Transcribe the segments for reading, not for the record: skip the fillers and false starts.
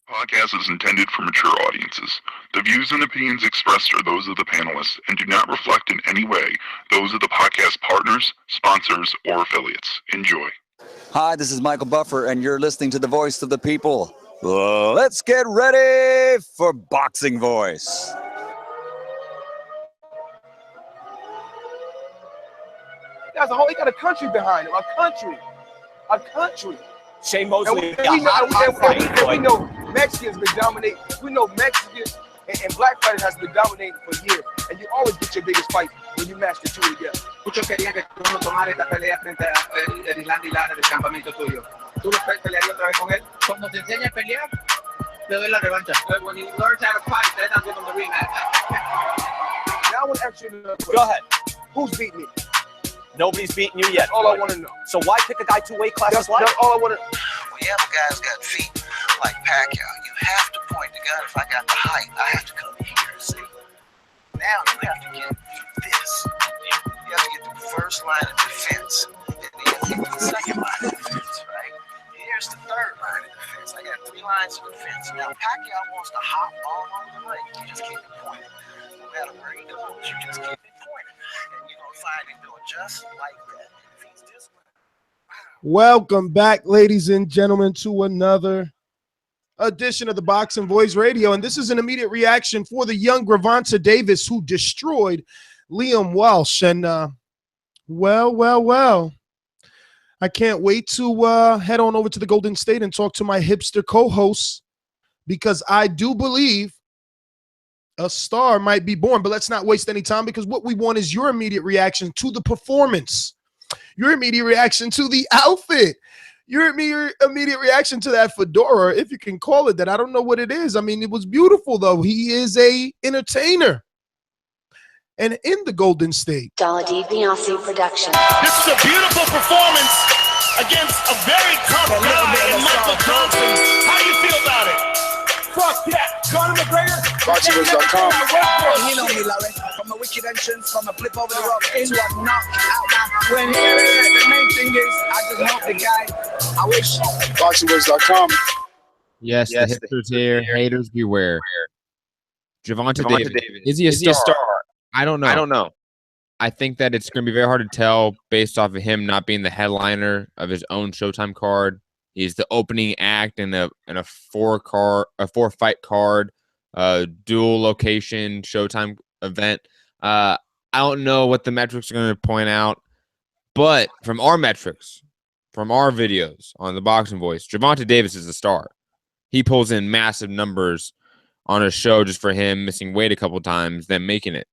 Podcast is intended for mature audiences. The views and opinions expressed are those of the panelists and do not reflect in any way those of the podcast partners, sponsors, or affiliates. Enjoy. Hi, this is Michael Buffer, and you're listening to the voice of the people. Let's get ready for Boxing Voice. He got a country behind him. A country. Shane Mosley. We know Mexicans been dominating. We know Mexicans and black fighters has been dominating for years. And you always get your biggest fight when you match the two together. Muchos querían que tú no tomaras esta pelea frente a Irlanda y Lara del campamento tuyo. ¿Tú pelearías otra vez con él? Cuando te enseñe a pelear, te doy la revancha. When he learns how to fight, then I'll give him the rematch. Now I want to ask you another question. Go ahead. Who's beating me? Nobody's beaten you yet. That's all I want to know. So why pick a guy 2 weight classes light? That's all I want to know. When you have a guy who's got feet like Pacquiao, you have to point the gun. If I got the height, I have to come here. See? Now you have to get this. You have to get the first line of defense. And then you have to get the second line of defense, right? Here's the third line of defense. I got 3 lines of defense. Now Pacquiao wants to hop all over the ring. You just keep it pointed. No matter where he goes, you just keep it pointed. And you're going to find him doing just like that. If he's disciplined. Welcome back, ladies and gentlemen, to another edition of the Boxing Voice Radio. And this is an immediate reaction for the young Gervonta Davis, who destroyed Liam Walsh. And, well, I can't wait to head on over to the Golden State and talk to my hipster co-hosts, because I do believe a star might be born. But let's not waste any time, because what we want is your immediate reaction to the performance. Your immediate reaction to the outfit, your immediate reaction to that fedora, if you can call it that. I don't know what it is. I mean, it was beautiful, though. He is a entertainer. And in the Golden State, Dollar DiBiase production. This is a beautiful performance against a very tough guy in Michael Johnson. How do you feel about it? Fuck that. Conor McGregor. ThaBoxingvoice.com. You know me, Larry. From a wicked entrance, from a flip over the rock into a knockout. Now, when here it is, the main thing is, I just hope the guy, I wish. ThaBoxingvoice.com. Yes, the hipsters here. Haters beware. Gervonta Davis. Is he a star? I don't know. I think that it's going to be very hard to tell based off of him not being the headliner of his own Showtime card. He's the opening act in a 4-fight card, dual location Showtime event. I don't know what the metrics are going to point out, but from our metrics, from our videos on the Boxing Voice, Gervonta Davis is a star. He pulls in massive numbers on a show just for him missing weight a couple times, then making it.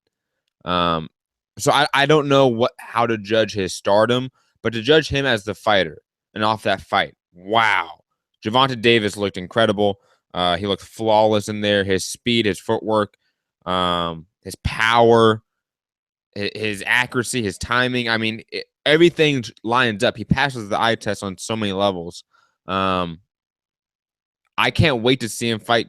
So I don't know how to judge his stardom, but to judge him as the fighter and off that fight, wow. Gervonta Davis looked incredible. He looked flawless in there. His speed, his footwork, his power, his accuracy, his timing. I mean, everything lines up. He passes the eye test on so many levels. I can't wait to see him fight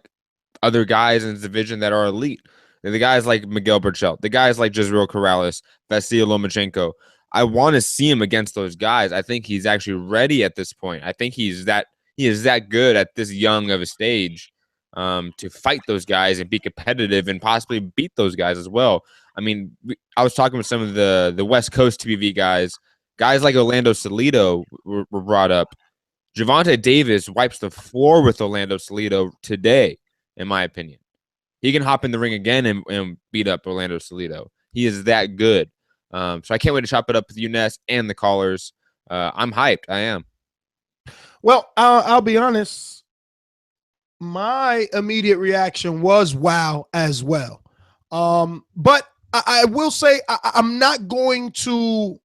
other guys in his division that are elite. The guys like Miguel Berchelt, the guys like Jezreel Corrales, Vasily Lomachenko. I want to see him against those guys. I think he's actually ready at this point. I think he is that good at this young of a stage to fight those guys and be competitive and possibly beat those guys as well. I mean, I was talking with some of the West Coast TV guys like Orlando Salido were brought up. Gervonta Davis wipes the floor with Orlando Salido today, in my opinion. He can hop in the ring again and beat up Orlando Salido. He is that good. So I can't wait to chop it up with you, Ness, and the callers. I'm hyped. I am. well, I'll be honest. My immediate reaction was wow as well. But I will say I'm not going to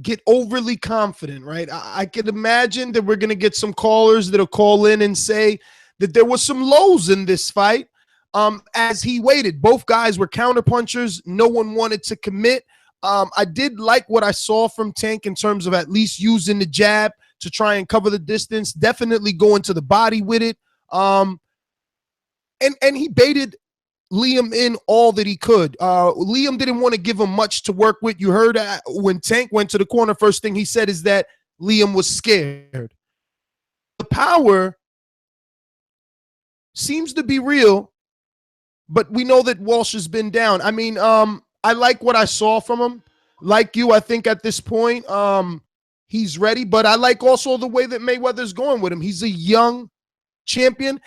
get overly confident, right? I can imagine that we're going to get some callers that'll call in and say that there was some lows in this fight. As he waited, both guys were counterpunchers. No one wanted to commit. I did like what I saw from Tank in terms of at least using the jab to try and cover the distance, definitely going to the body with it. And he baited Liam in all that he could. Liam didn't want to give him much to work with. You heard when Tank went to the corner, first thing he said is that Liam was scared. The power seems to be real, but we know that Walsh has been down. I mean, I like what I saw from him. Like you, I think at this point, he's ready, but I like also the way that Mayweather's going with him. He's a young champion,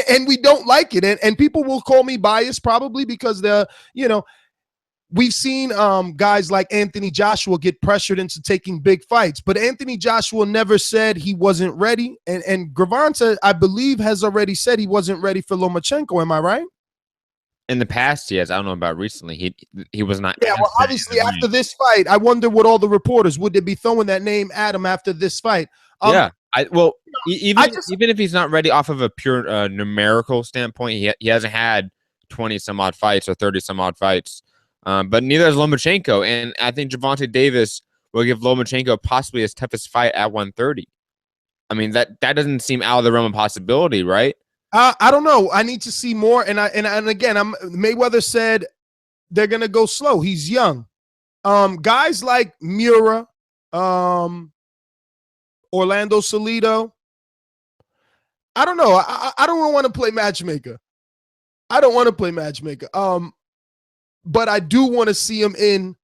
and we don't like it. And people will call me biased probably because we've seen guys like Anthony Joshua get pressured into taking big fights, but Anthony Joshua never said he wasn't ready. And Gervonta, I believe, has already said he wasn't ready for Lomachenko. Am I right? In the past, yes. I don't know about recently. He was not. Yeah, well, obviously after this fight, I wonder what all the reporters would they be throwing that name at him after this fight. Even if he's not ready off of a pure numerical standpoint, he hasn't had 20 some odd fights or 30 some odd fights. But neither has Lomachenko, and I think Gervonta Davis will give Lomachenko possibly his toughest fight at 130. I mean, that doesn't seem out of the realm of possibility, right? I don't know. I need to see more. And again, Mayweather said they're gonna go slow. He's young. Guys like Mura, Orlando Salido. I don't know. I don't want to play matchmaker. But I do want to see him in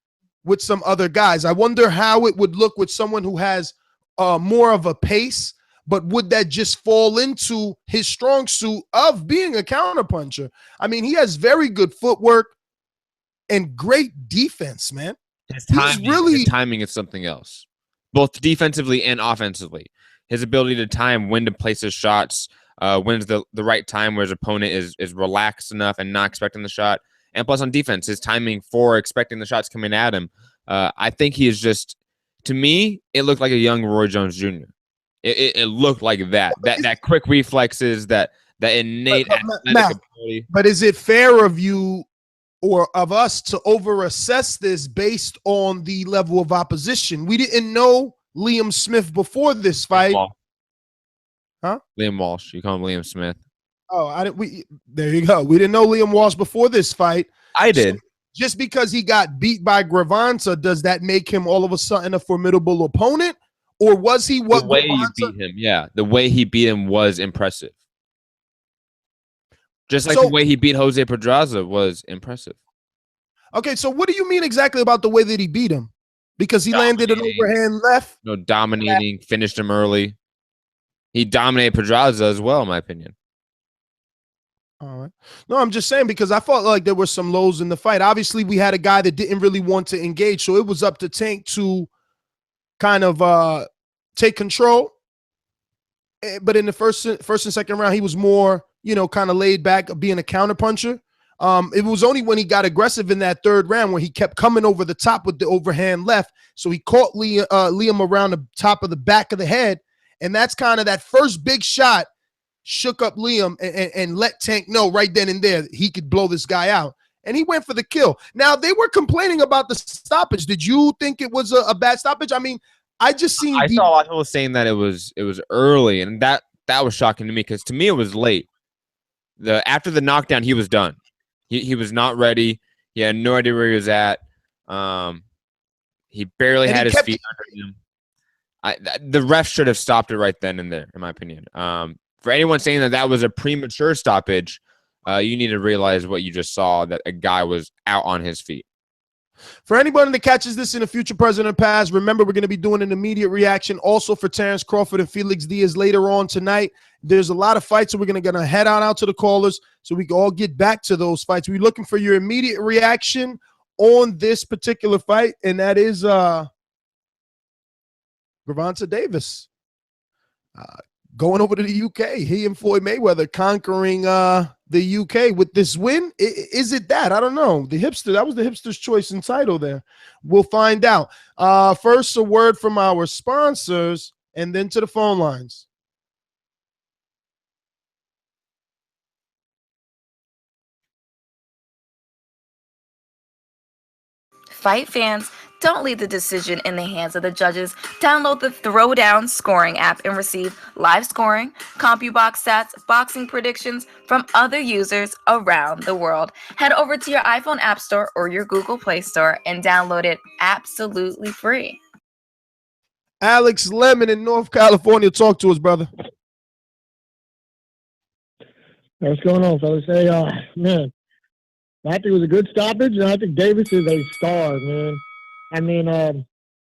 with some other guys. I wonder how it would look with someone who has more of a pace, but would that just fall into his strong suit of being a counterpuncher? I mean, he has very good footwork and great defense, man. His timing is something else, both defensively and offensively. His ability to time when to place his shots, when's the right time where his opponent is relaxed enough and not expecting the shot. And plus on defense, his timing for expecting the shots coming at him. I think he is just, to me, it looked like a young Roy Jones Jr. It looked like that quick reflexes, that innate athletic ability. But is it fair of you or of us to overassess this based on the level of opposition? We didn't know Liam Smith before this fight. Huh? Liam Walsh. You call him Liam Smith. Oh, there you go. We didn't know Liam Walsh before this fight. I did. So just because he got beat by Gervonta, does that make him all of a sudden a formidable opponent? Or was he what? The way he beat him, yeah. The way he beat him was impressive. Just like the way he beat Jose Pedraza was impressive. Okay, so what do you mean exactly about the way that he beat him? Because he landed an overhand left? No, dominating, finished him early. He dominated Pedraza as well, in my opinion. All right. No, I'm just saying because I felt like there were some lows in the fight. Obviously, we had a guy that didn't really want to engage, so it was up to Tank to kind of take control. But in the first and second round, he was more, kind of laid back, being a counterpuncher. It was only when he got aggressive in that third round where he kept coming over the top with the overhand left. So he caught Liam around the top of the back of the head. And that's kind of that first big shot shook up Liam and let Tank know right then and there he could blow this guy out. And he went for the kill. Now, they were complaining about the stoppage. Did you think it was a bad stoppage? I mean, I just seen I saw a lot of people saying that it was early, and that was shocking to me because to me it was late. After the knockdown, he was done. He was not ready. He had no idea where he was at. He barely had his feet under him. The ref should have stopped it right then and there, in my opinion. For anyone saying that was a premature stoppage, you need to realize what you just saw, that a guy was out on his feet. For anybody that catches this in a future President Pass, remember we're going to be doing an immediate reaction also for Terrence Crawford and Felix Diaz later on tonight. There's a lot of fights, so we're going to head out to the callers so we can all get back to those fights. We're looking for your immediate reaction on this particular fight, and that is Gervonta Davis going over to the UK. He and Floyd Mayweather conquering the UK with this win. Is it that? I don't know. The Hipster, that was the Hipster's choice and title there. We'll find out. First, a word from our sponsors, and then to the phone lines. Fight fans, don't leave the decision in the hands of the judges. Download the Throwdown scoring app and receive live scoring, CompuBox stats, boxing predictions from other users around the world. Head over to your iPhone App Store or your Google Play Store and download it absolutely free. Alex Lemon in North California, talk to us, brother. What's going on, fellas? Hey, man, I think it was a good stoppage, and I think Davis is a star, man. I mean, on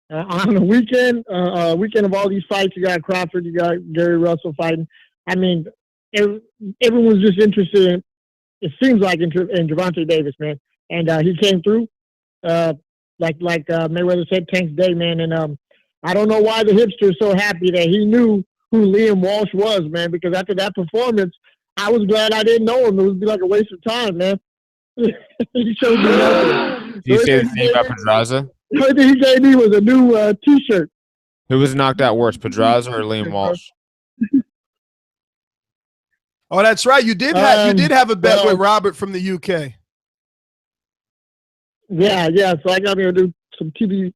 the weekend of all these fights, you got Crawford, you got Gary Russell fighting. I mean, everyone was just interested in, it seems like, in Gervonta Davis, man. And he came through, like Mayweather said, Tank's day, man. And I don't know why the hipster is so happy that he knew who Liam Walsh was, man, because after that performance, I was glad I didn't know him. It would be like a waste of time, man. He showed me nothing. Do you say the same about Pedraza? The only thing he gave me was a new T-shirt. Who was knocked out worse, Pedraza or Liam Walsh? Oh, that's right. You did have a bet with Robert from the UK. Yeah. So I got me to do some TBV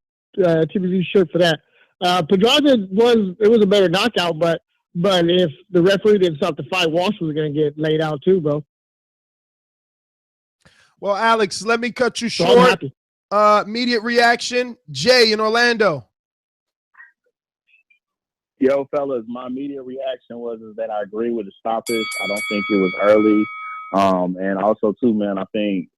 shirt for that. Pedraza was a better knockout, but if the referee didn't stop the fight, Walsh was going to get laid out too, bro. Well, Alex, let me cut you short. Immediate reaction. Jay in Orlando. Yo, fellas, my immediate reaction was that I agree with the stoppage. I don't think it was early. And also, too, man, I think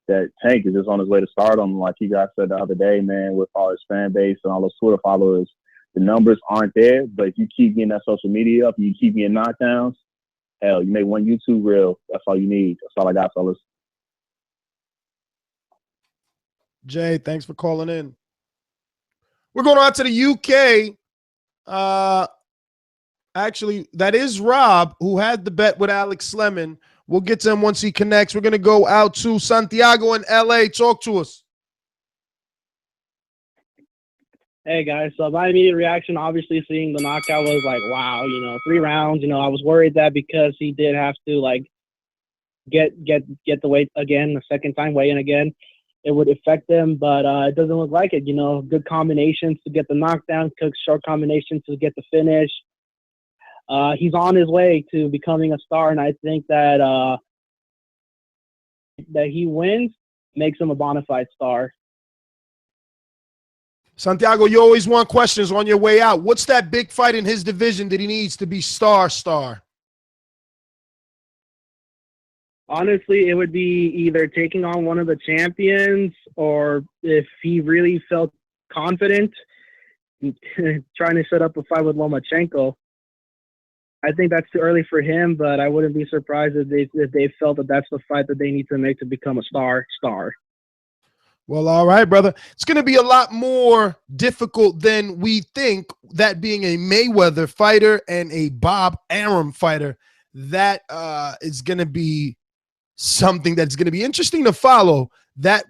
that Tank is just on his way to stardom. Like you guys said the other day, man, with all his fan base and all those Twitter followers, the numbers aren't there. But if you keep getting that social media up, you keep getting knockdowns, hell, you make one YouTube reel. That's all you need. That's all I got, fellas. Jay, thanks for calling in. We're going on to the UK. Actually, that is Rob, who had the bet with Alex Lemon. We'll get to him once he connects. We're going to go out to Santiago in LA. Talk to us. Hey, guys. So my immediate reaction, obviously, seeing the knockout was like, wow, 3 rounds. I was worried that because he did have to, like, get the weight again, the second time weigh in again, it would affect him, but it doesn't look like it. Good combinations to get the knockdown, short combinations to get the finish. He's on his way to becoming a star, and I think that he wins makes him a bona fide star. Santiago, you always want questions on your way out. What's that big fight in his division that he needs to be star? Honestly, it would be either taking on one of the champions, or if he really felt confident, trying to set up a fight with Lomachenko. I think that's too early for him, but I wouldn't be surprised if they felt that that's the fight that they need to make to become a star. Well, all right, brother. It's going to be a lot more difficult than we think, that being a Mayweather fighter and a Bob Arum fighter. That is going to be something that's going to be interesting to follow, that,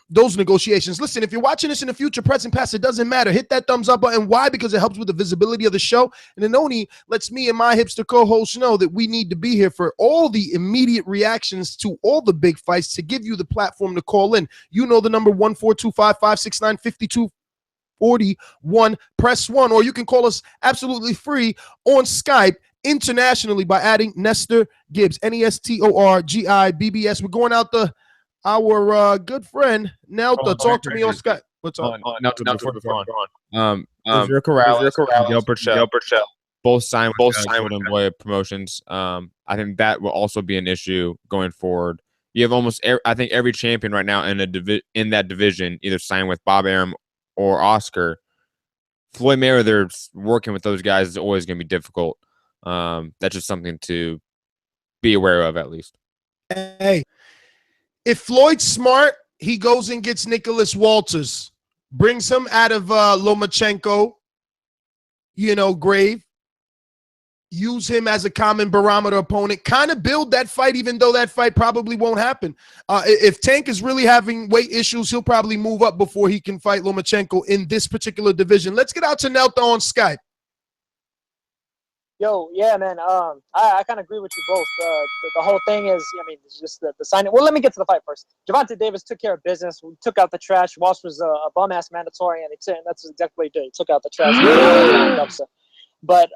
those negotiations. Listen, if you're watching this in the future, present, past, it doesn't matter. Hit that thumbs up button. Why? Because it helps with the visibility of the show. And it only lets me and my hipster co-hosts know that we need to be here for all the immediate reactions to all the big fights, to give you the platform to call in. You know the number 1-425-569-5241. Press 1, or you can call us absolutely free on Skype internationally by adding Nestor Gibbs, NESTORGIBBS. We're going out our good friend Nelta. Talk to me on Skype. What's up? Nelta, before Israel Corrales and Gil Burchell both signed with Boy Promotions. I think that will also be an issue going forward. You have almost, I think, every champion right now in that division either signed with Bob Arum or Oscar. Floyd Mayweather working with those guys is always going to be difficult. That's just something to be aware of, at least. Hey, if Floyd's smart, he goes and gets Nicholas Walters, brings him out of Lomachenko, grave, use him as a common barometer opponent, kind of build that fight, even though that fight probably won't happen. If Tank is really having weight issues, he'll probably move up before he can fight Lomachenko in this particular division. Let's get out to Nelta on Skype. Yo, yeah, man. I kind of agree with you both. The whole thing is, it's just the signing. Well, let me get to the fight first. Gervonta Davis took care of business. We took out the trash. Walsh was a bum-ass mandatory, and that's exactly what he did. He took out the trash. But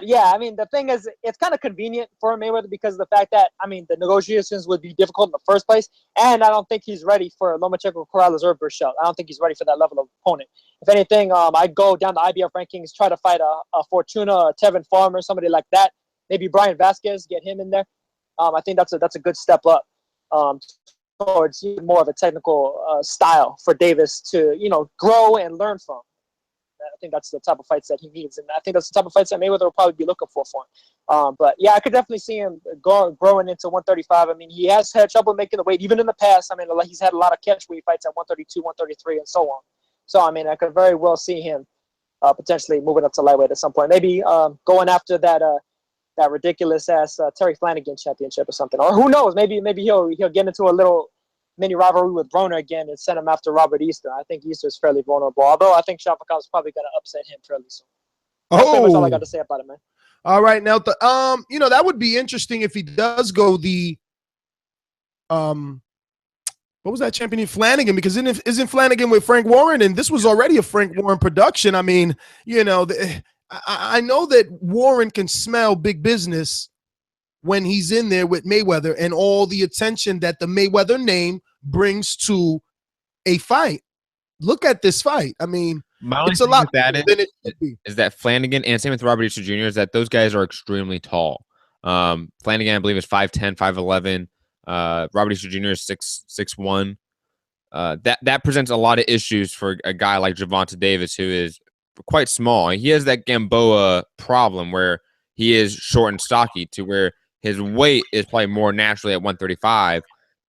yeah, the thing is, it's kind of convenient for Mayweather because of the fact that, the negotiations would be difficult in the first place, and I don't think he's ready for Lomachenko, Corrales, or Burchell. I don't think he's ready for that level of opponent. If anything, I'd go down the IBF rankings, try to fight a Fortuna, a Tevin Farmer, somebody like that. maybe Brian Vasquez, get him in there. I think that's a good step up towards more of a technical style for Davis to, grow and learn from. I think that's the type of fights that he needs, and I think that's the type of fights that Mayweather will probably be looking for him. But yeah, I could definitely see him growing into 135. I mean, he has had trouble making the weight, even in the past. I mean, he's had a lot of catchweight fights at 132, 133, and so on. So, I mean, I could very well see him potentially moving up to lightweight at some point. Maybe going after that ridiculous ass Terry Flanagan championship or something. Or who knows? Maybe he'll get into a little mini rivalry with Broner again and send him after Robert Easter. I think Easter is fairly vulnerable, although I think Shavkat is probably going to upset him fairly soon. That's pretty much all I got to say about it, man. All right, now that would be interesting if he does go the what was that champion Flanagan? Because isn't Flanagan with Frank Warren, and this was already a Frank Warren production. I mean, I know that Warren can smell big business when he's in there with Mayweather and all the attention that the Mayweather name brings to a fight. Look at this fight. I mean, it's a lot that than it should be. Is that Flanagan and same with Robert Easter Jr. is that those guys are extremely tall. Flanagan, I believe, is 5'10", 5'11". Robert Easter Jr. is 6'1". That presents a lot of issues for a guy like Gervonta Davis, who is quite small. He has that Gamboa problem where he is short and stocky to where his weight is probably more naturally at 135,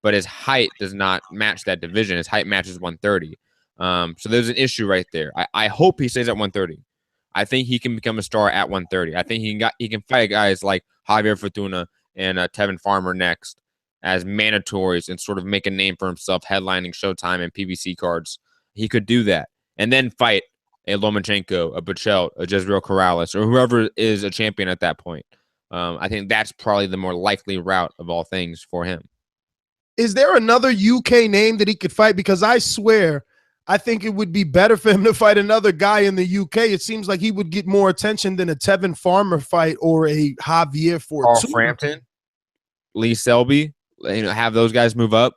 but his height does not match that division. His height matches 130. So there's an issue right there. I hope he stays at 130. I think he can become a star at 130. I think he can fight guys like Javier Fortuna and Tevin Farmer next as mandatories and sort of make a name for himself headlining Showtime and PBC cards. He could do that and then fight a Lomachenko, a Buchelt, a Jezreel Corrales, or whoever is a champion at that point. I think that's probably the more likely route of all things for him. Is there another UK name that he could fight? Because I swear, I think it would be better for him to fight another guy in the UK. It seems like he would get more attention than a Tevin Farmer fight or a Javier Fortuna. Carl Frampton, Lee Selby, have those guys move up.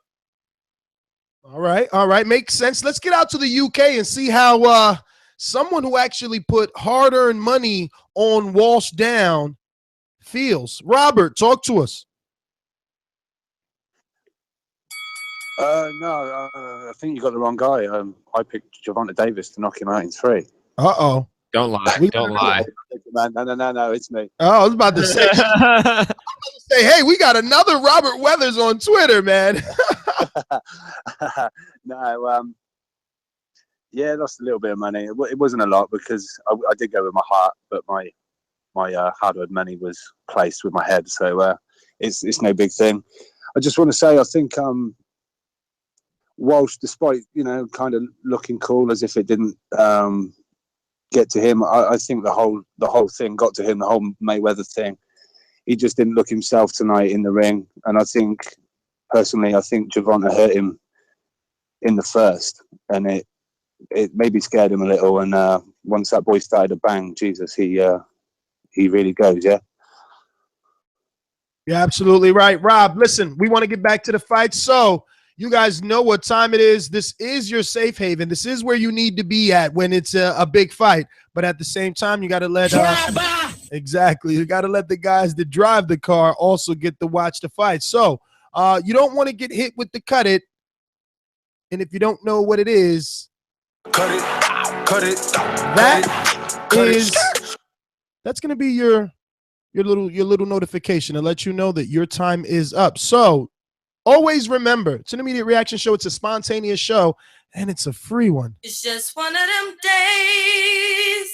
All right. Makes sense. Let's get out to the UK and see how someone who actually put hard-earned money on Walsh down feels. Robert, talk to us. No, I think you got the wrong guy. I picked Gervonta Davis to knock him out in 3. Uh-oh. Don't lie. Don't lie. No, it's me. Oh, I was about to say, hey, we got another Robert Weathers on Twitter, man. No, yeah, lost a little bit of money. It wasn't a lot because I did go with my heart, but my hard-earned money was placed with my head, so it's no big thing. I just want to say, I think Walsh, despite kind of looking cool as if it didn't get to him, I think the whole thing got to him. The whole Mayweather thing, he just didn't look himself tonight in the ring, and I think Gervonta hurt him in the first, and it maybe scared him a little. And once that boy started to bang, Jesus, he really goes, yeah. You're absolutely right, Rob. Listen, we want to get back to the fight, so you guys know what time it is. This is your safe haven. This is where you need to be at when it's a big fight. But at the same time, you got to let exactly. You got to let the guys that drive the car also get to watch the fight. So you don't want to get hit with the cut it. And if you don't know what it is, that's going to be your little notification to let you know that your time is up. So always remember, it's an immediate reaction show. It's a spontaneous show, and it's a free one. It's just one of them days.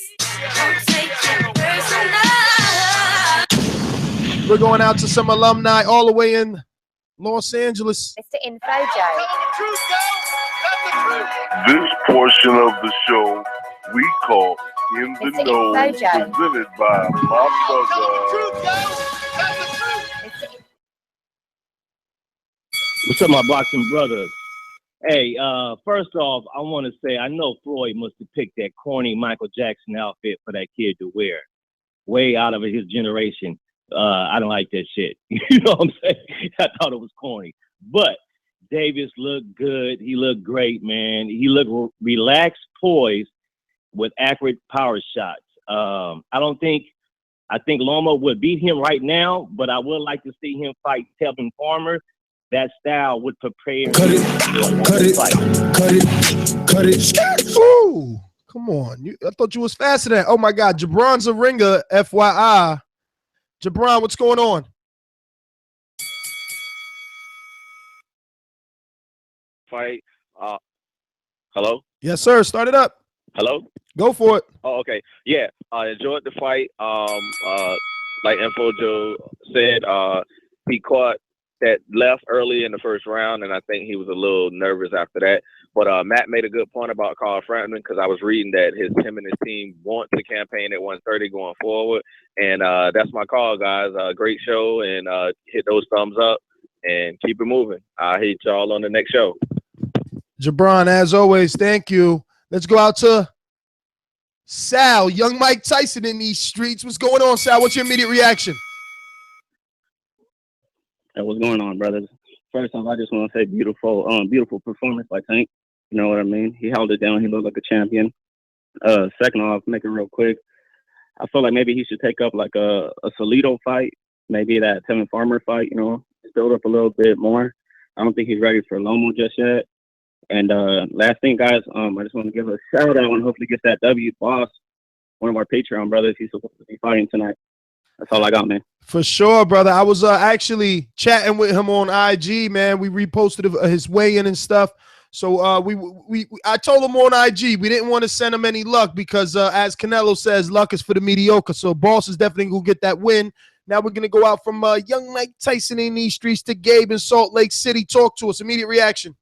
Don't take it personal. We're going out to some alumni all the way in Los Angeles. Mr. Info This portion of the show we call In the Know, presented by my brother. What's up, my boxing brothers? Hey, first off, I want to say I know Floyd must have picked that corny Michael Jackson outfit for that kid to wear. Way out of his generation. I don't like that shit. You know what I'm saying? I thought it was corny. But Davis looked good. He looked great, man. He looked relaxed, poised, with accurate power shots. I don't think I think Loma would beat him right now, but I would like to see him fight Tevin Farmer. That style would prepare him. Cut it. Ooh, come on. I thought you was faster than that. Oh, my God. Jabron's a ringer, FYI. Jabron, what's going on? Fight. Hello? Yes, sir. Start it up. Hello? Go for it. Oh, okay. Yeah, I enjoyed the fight. Like Info Joe said, he caught that left early in the first round, and I think he was a little nervous after that. But Matt made a good point about Carl Frampton, because I was reading that him and his team want to campaign at 130 going forward, and that's my call, guys. Great show, and hit those thumbs up and keep it moving. I'll hit y'all on the next show. Jabron, as always, thank you. Let's go out to Sal, young Mike Tyson in these streets. What's going on, Sal? What's your immediate reaction? Hey, what's going on, brothers? First off, I just want to say beautiful performance by Tank. You know what I mean? He held it down. He looked like a champion. Second off, make it real quick. I feel like maybe he should take up like a Salido fight, maybe that Tevin Farmer fight, you know, build up a little bit more. I don't think he's ready for Lomo just yet. And last thing, guys, I just want to give a shout out and hopefully get that W. Boss, one of our Patreon brothers. He's supposed to be fighting tonight. That's all I got, man. For sure, brother. I was actually chatting with him on IG, man. We reposted his weigh-in and stuff. So I told him on IG we didn't want to send him any luck because, as Canelo says, luck is for the mediocre. So Boss is definitely going to get that win. Now we're going to go out from young Mike Tyson in these streets to Gabe in Salt Lake City. Talk to us. Immediate reaction.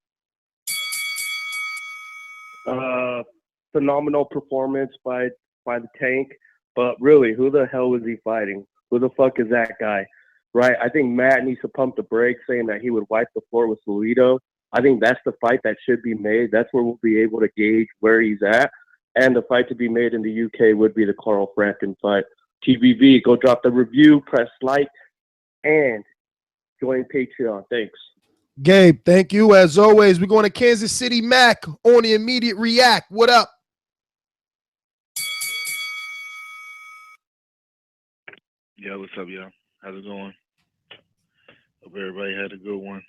Phenomenal performance by the Tank, but really, who the hell was he fighting? Who the fuck is that guy? Right? I think Matt needs to pump the brakes, saying that he would wipe the floor with Salido. I think that's the fight that should be made. That's where we'll be able to gauge where he's at. And the fight to be made in the UK would be the Carl Frampton fight. TBV, go drop the review, press like, and join Patreon. Thanks. Gabe, thank you. As always, we're going to Kansas City Mac on the immediate react. What up? Yeah, what's up, y'all? How's it going? Hope everybody had a good one.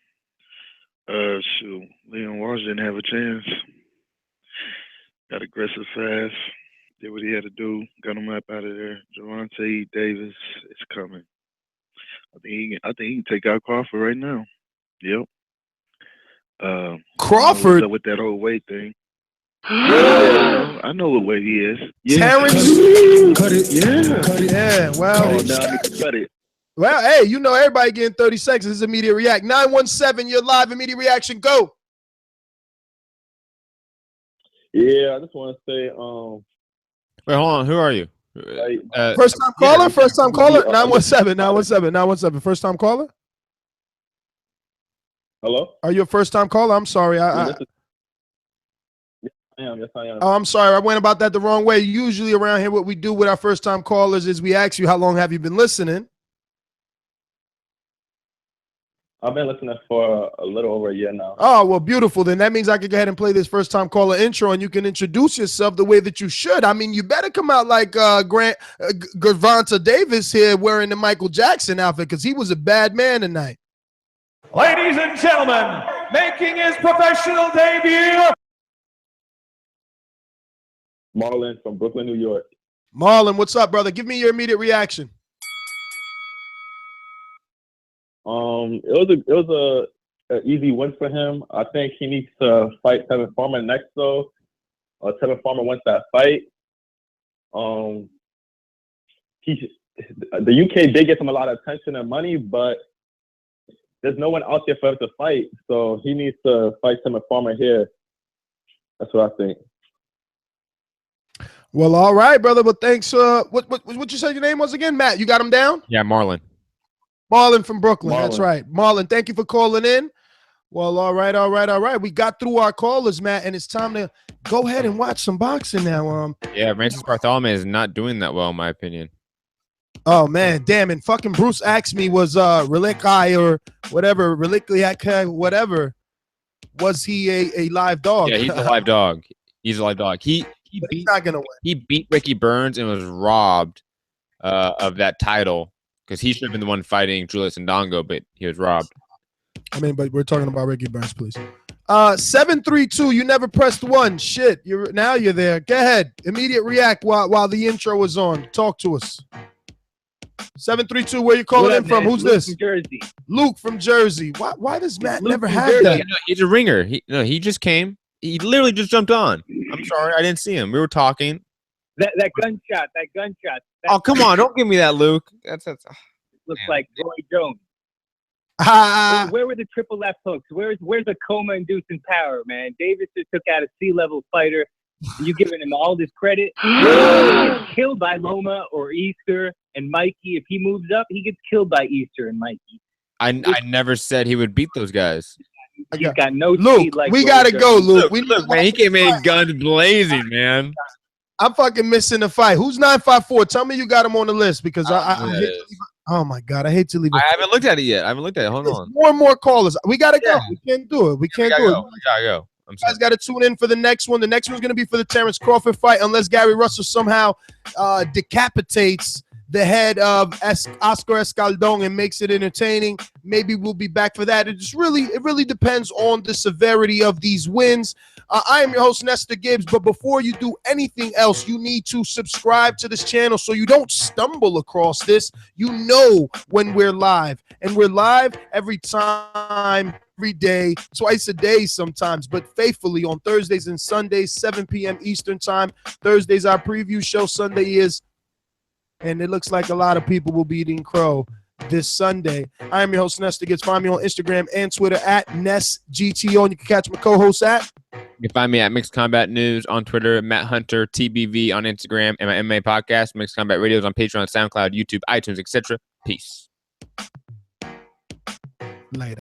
Shoot, Leon Walsh didn't have a chance. Got aggressive fast. Did what he had to do. Got him up out of there. Gervonta Davis is coming. I think he can take out Crawford right now. Yep. Crawford with that old weight thing. I know what weight he is. Terrence, cut it. Yeah, cut it. Yeah, well, cut it. Well, hey, you know everybody getting 30 seconds. This is immediate react. 917, you're live. Immediate reaction. Go. Yeah, I just want to say, wait, hold on. Who are you? First time caller. Yeah. First time caller. 917. First time caller. Hello? Are you a first-time caller? I'm sorry. Yes, I am. Oh, I'm sorry. I went about that the wrong way. Usually around here, what we do with our first-time callers is we ask you, how long have you been listening? I've been listening for a little over a year now. Oh, well, beautiful. Then that means I can go ahead and play this first-time caller intro, and you can introduce yourself the way that you should. I mean, you better come out like Gervonta Davis here wearing the Michael Jackson outfit, because he was a bad man tonight. Ladies and gentlemen, making his professional debut, Marlon from Brooklyn, New York. Marlon, what's up, brother? Give me your immediate reaction. It was a easy win for him. I think he needs to fight Tevin Farmer next, though. Tevin Farmer wants that fight. The UK did get him a lot of attention and money, but there's no one out there for him to fight, so he needs to fight Tevin Farmer here. That's what I think. Well, all right, brother. But thanks. What you said your name was again, Matt? You got him down? Yeah, Marlon. Marlon from Brooklyn. Marlon. That's right. Marlon, thank you for calling in. Well, all right. We got through our callers, Matt, and it's time to go ahead and watch some boxing now. Yeah, Francis Bartholomew is not doing that well, in my opinion. Oh man, damn! And fucking Bruce asked me, was Relici or whatever, Relici, whatever, was he a live dog? Yeah, he's a live dog. He's a live dog. He he's not gonna win. He beat Ricky Burns and was robbed of that title because he should have been the one fighting Julius Ndongo, but he was robbed. I mean, but we're talking about Ricky Burns, please. 732. You never pressed 1. Shit. You're there. Go ahead. Immediate react while the intro was on. Talk to us. 732. Where you calling in from? Who's Luke this? From Jersey. Luke from Jersey. Why does Matt Luke never from have Jersey. that? No, he's a ringer. He just came. He literally just jumped on. I'm sorry, I didn't see him. We were talking. That gunshot. Oh, come on. Don't give me that, Luke. That's looks man. like Roy Jones. Where were the triple left hooks? Where's the coma-inducing power, man? Davis just took out a C-level fighter. And you giving him all this credit? He gets killed by Loma or Easter and Mikey. If he moves up, he gets killed by Easter and Mikey. I never said he would beat those guys. He's got no Luke, speed like we Roy gotta Jones. go, Luke. Look, man, he came in guns blazing, man. I'm fucking missing the fight. Who's 954? Tell me you got him on the list because I hate to leave. Oh my God, I hate to leave. I haven't looked at it yet. Hold on. More and more callers. We gotta go. We can't do it. We can't do it. We gotta go. I'm sorry. You guys got to tune in for the next one. The next one's going to be for the Terrence Crawford fight, unless Gary Russell somehow decapitates the head of Oscar Escaldón and makes it entertaining. Maybe we'll be back for that. It really depends on the severity of these wins. I am your host, Nestor Gibbs, but before you do anything else, you need to subscribe to this channel so you don't stumble across this. You know when we're live, and we're live every time, every day, twice a day sometimes, but faithfully on Thursdays and Sundays, 7 p.m. Eastern time. Thursday's our preview show. Sunday is, and it looks like a lot of people will be eating crow this Sunday. I am your host, Nestor Gibbs. Find me on Instagram and Twitter at NestGTO, and you can catch my co-host at. You can find me at Mixed Combat News on Twitter, Matt Hunter, TBV on Instagram, and my MMA podcast, Mixed Combat Radios on Patreon, SoundCloud, YouTube, iTunes, etc. Peace. Later.